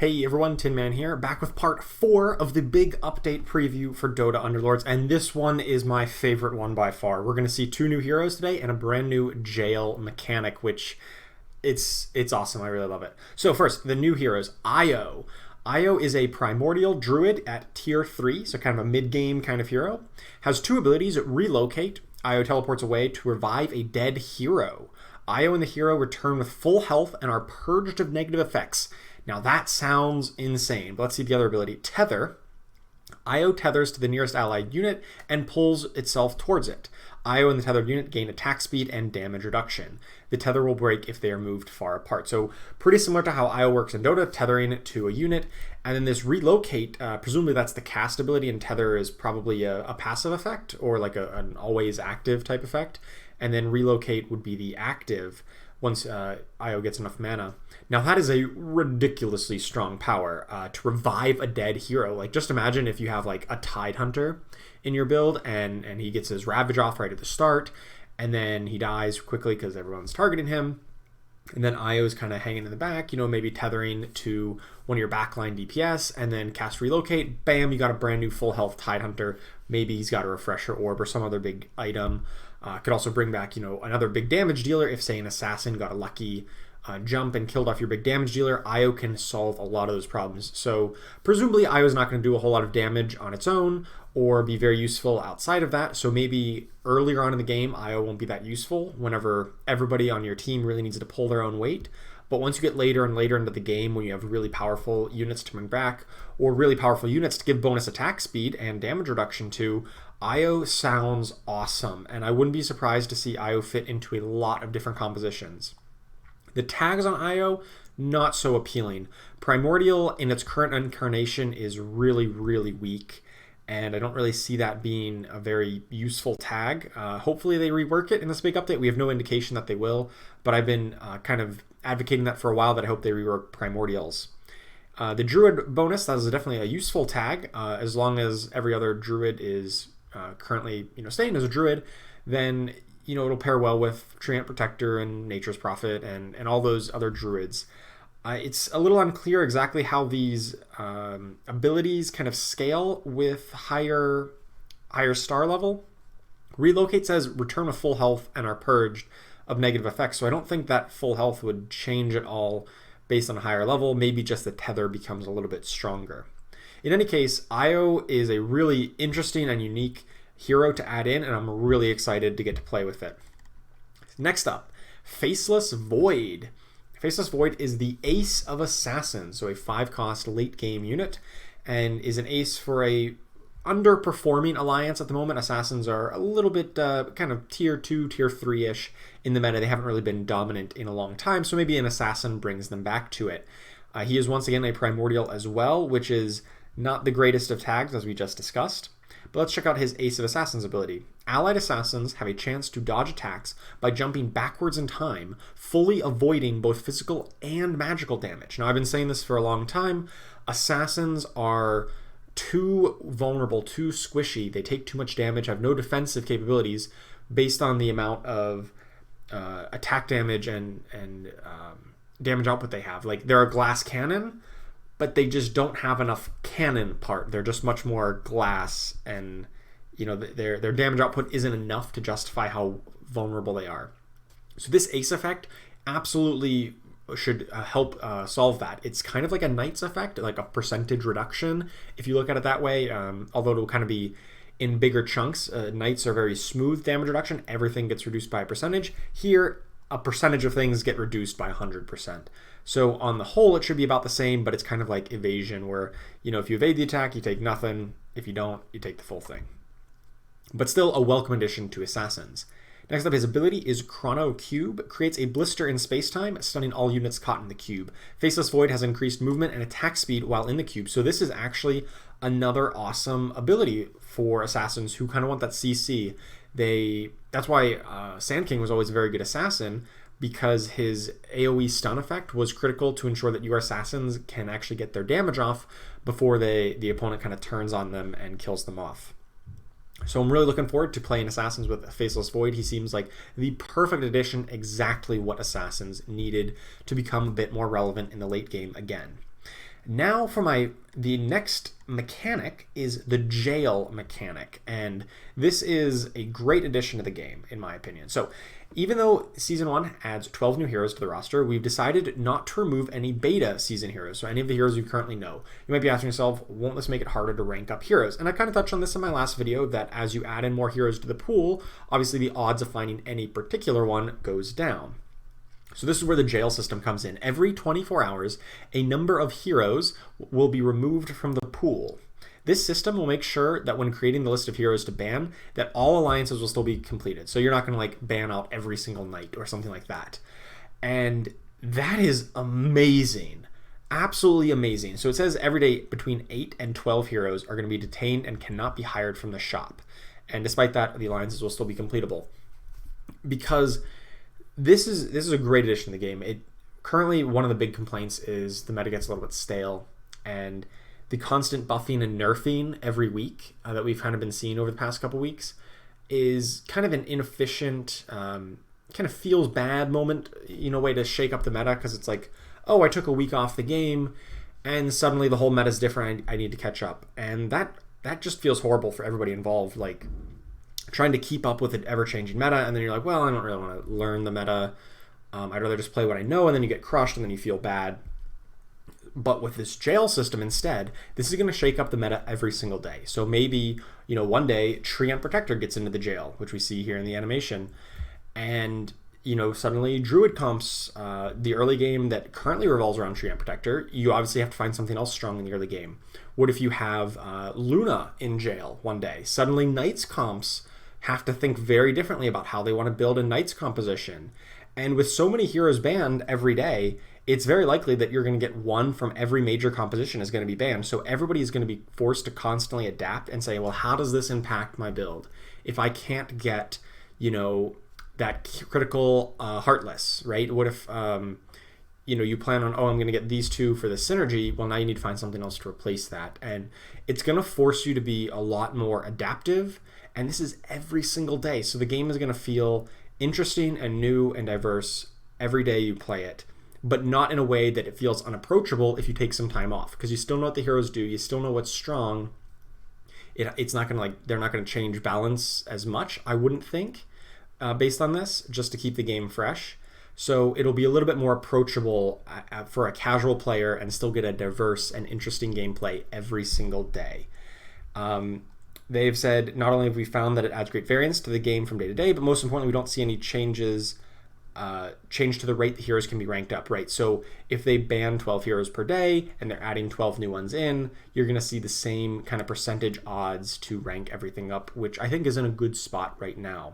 Hey everyone, Tin Man here, back with part 4 of the big update preview for Dota Underlords, and this one is my favorite one by far. We're going to see 2 new heroes today and a brand new jail mechanic, which it's awesome. I really love it. So first, the new heroes, Io. Io is a primordial druid at tier 3, so kind of a mid-game kind of hero. Has 2 abilities, Relocate. Io teleports away to revive a dead hero. Io and the hero return with full health and are purged of negative effects. Now that sounds insane, but let's see the other ability. Tether. Io tethers to the nearest allied unit and pulls itself towards it. Io and the tethered unit gain attack speed and damage reduction. The tether will break if they are moved far apart. So pretty similar to how Io works in Dota, tethering to a unit. And then this Relocate, presumably that's the cast ability, and tether is probably a passive effect or like an always active type effect. And then Relocate would be the active once Io gets enough mana. Now that is a ridiculously strong power to revive a dead hero. Like, just imagine if you have like a Tide Hunter in your build and he gets his Ravage off right at the start, and then he dies quickly because everyone's targeting him. And then Io is kind of hanging in the back, maybe tethering to one of your backline DPS, and then cast Relocate, bam, you got a brand new full health Tide Hunter. Maybe he's got a Refresher Orb or some other big item. Could also bring back, another big damage dealer. If, say, an assassin got a lucky jump and killed off your big damage dealer, Io can solve a lot of those problems. So presumably Io is not going to do a whole lot of damage on its own or be very useful outside of that. So maybe earlier on in the game, Io won't be that useful whenever everybody on your team really needs to pull their own weight. But once you get later and later into the game, when you have really powerful units to bring back, or really powerful units to give bonus attack speed and damage reduction to, Io sounds awesome. And I wouldn't be surprised to see Io fit into a lot of different compositions. The tags on Io, not so appealing. Primordial in its current incarnation is really, really weak, and I don't really see that being a very useful tag. Hopefully they rework it in this big update. We have no indication that they will, but I've been kind of advocating that for a while, that I hope they rework Primordials. The Druid bonus, that is definitely a useful tag, as long as every other Druid is currently staying as a Druid, then it'll pair well with Treant Protector and Nature's Prophet and all those other Druids. It's a little unclear exactly how these abilities kind of scale with higher star level. Relocate says return with full health and are purged of negative effects, so I don't think that full health would change at all based on a higher level. Maybe just the tether becomes a little bit stronger. In any case, Io is a really interesting and unique hero to add in, and I'm really excited to get to play with it. Next up, Faceless Void. Faceless Void is the ace of assassins, so a 5-cost late game unit, and is an ace for a underperforming alliance at the moment. Assassins are a little bit kind of tier 2, tier 3-ish in the meta. They haven't really been dominant in a long time, so maybe an assassin brings them back to it. He is once again a primordial as well, which is not the greatest of tags, as we just discussed. But let's check out his Ace of Assassins ability. Allied assassins have a chance to dodge attacks by jumping backwards in time, fully avoiding both physical and magical damage. Now, I've been saying this for a long time. Assassins are too vulnerable, too squishy. They take too much damage, have no defensive capabilities based on the amount of attack damage and damage output they have. Like, they're a glass cannon, but they just don't have enough cannon part. They're just much more glass, and their damage output isn't enough to justify how vulnerable they are. So this ace effect absolutely should help solve that. It's kind of like a knight's effect, like a percentage reduction, if you look at it that way, although it'll kind of be in bigger chunks. Knights are very smooth damage reduction. Everything gets reduced by a percentage. Here, a percentage of things get reduced by 100%. So on the whole, it should be about the same, but it's kind of like evasion, where, if you evade the attack, you take nothing. If you don't, you take the full thing. But still a welcome addition to assassins. Next up, his ability is Chrono Cube. Creates a blister in space-time, stunning all units caught in the cube. Faceless Void has increased movement and attack speed while in the cube. So this is actually another awesome ability for assassins who kind of want that CC. That's why Sand King was always a very good assassin, because his AoE stun effect was critical to ensure that your assassins can actually get their damage off before the opponent kind of turns on them and kills them off. So I'm really looking forward to playing Assassins with Faceless Void. He seems like the perfect addition, exactly what Assassins needed to become a bit more relevant in the late game again. Now for the next mechanic is the jail mechanic, and this is a great addition to the game, in my opinion. So even though Season 1 adds 12 new heroes to the roster, we've decided not to remove any beta season heroes, so any of the heroes you currently know. You might be asking yourself, won't this make it harder to rank up heroes? And I kind of touched on this in my last video, that as you add in more heroes to the pool, obviously the odds of finding any particular one goes down. So this is where the jail system comes in. Every 24 hours, a number of heroes will be removed from the pool. This system will make sure that when creating the list of heroes to ban, that all alliances will still be completed. So you're not going to like ban out every single knight or something like that. And that is amazing. Absolutely amazing. So it says every day between 8 and 12 heroes are going to be detained and cannot be hired from the shop. And despite that, the alliances will still be completable. Because this is a great addition to the game. Currently, one of the big complaints is the meta gets a little bit stale, and the constant buffing and nerfing every week that we've kind of been seeing over the past couple weeks is kind of an inefficient, kind of feels bad moment, way to shake up the meta, because it's like, oh, I took a week off the game, and suddenly the whole meta is different. I need to catch up, and that just feels horrible for everybody involved. Like, trying to keep up with an ever-changing meta, and then you're like, well, I don't really want to learn the meta. I'd rather just play what I know, and then you get crushed, and then you feel bad. But with this jail system instead, this is going to shake up the meta every single day. So maybe, one day, Treant Protector gets into the jail, which we see here in the animation, and, suddenly Druid comps, the early game that currently revolves around Treant Protector, you obviously have to find something else strong in the early game. What if you have Luna in jail one day? Suddenly Knights comps have to think very differently about how they want to build a Knights composition. And with so many heroes banned every day, it's very likely that you're going to get one from every major composition is going to be banned. So everybody is going to be forced to constantly adapt and say, well, how does this impact my build? If I can't get, that critical Heartless, right? What if, you plan on, I'm going to get these two for the synergy. Well, now you need to find something else to replace that. And it's going to force you to be a lot more adaptive. And this is every single day. So the game is going to feel interesting and new and diverse every day you play it, but not in a way that it feels unapproachable if you take some time off, because you still know what the heroes do. You still know what's strong. It's not going to they're not going to change balance as much, I wouldn't think, based on this, just to keep the game fresh. So it'll be a little bit more approachable for a casual player and still get a diverse and interesting gameplay every single day. They've said not only have we found that it adds great variance to the game from day to day, but most importantly, we don't see any change to the rate the heroes can be ranked up, right? So if they ban 12 heroes per day and they're adding 12 new ones in, you're going to see the same kind of percentage odds to rank everything up, which I think is in a good spot right now.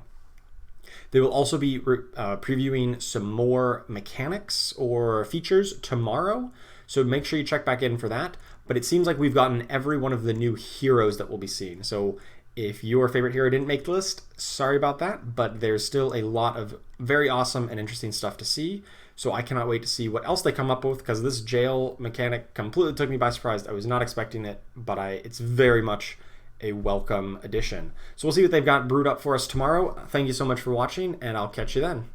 They will also be previewing some more mechanics or features tomorrow, so make sure you check back in for that. But it seems like we've gotten every one of the new heroes that we'll be seeing. So if your favorite hero didn't make the list, sorry about that, but there's still a lot of very awesome and interesting stuff to see. So I cannot wait to see what else they come up with, because this jail mechanic completely took me by surprise. I was not expecting it, but it's very much a welcome addition. So we'll see what they've got brewed up for us tomorrow. Thank you so much for watching, and I'll catch you then.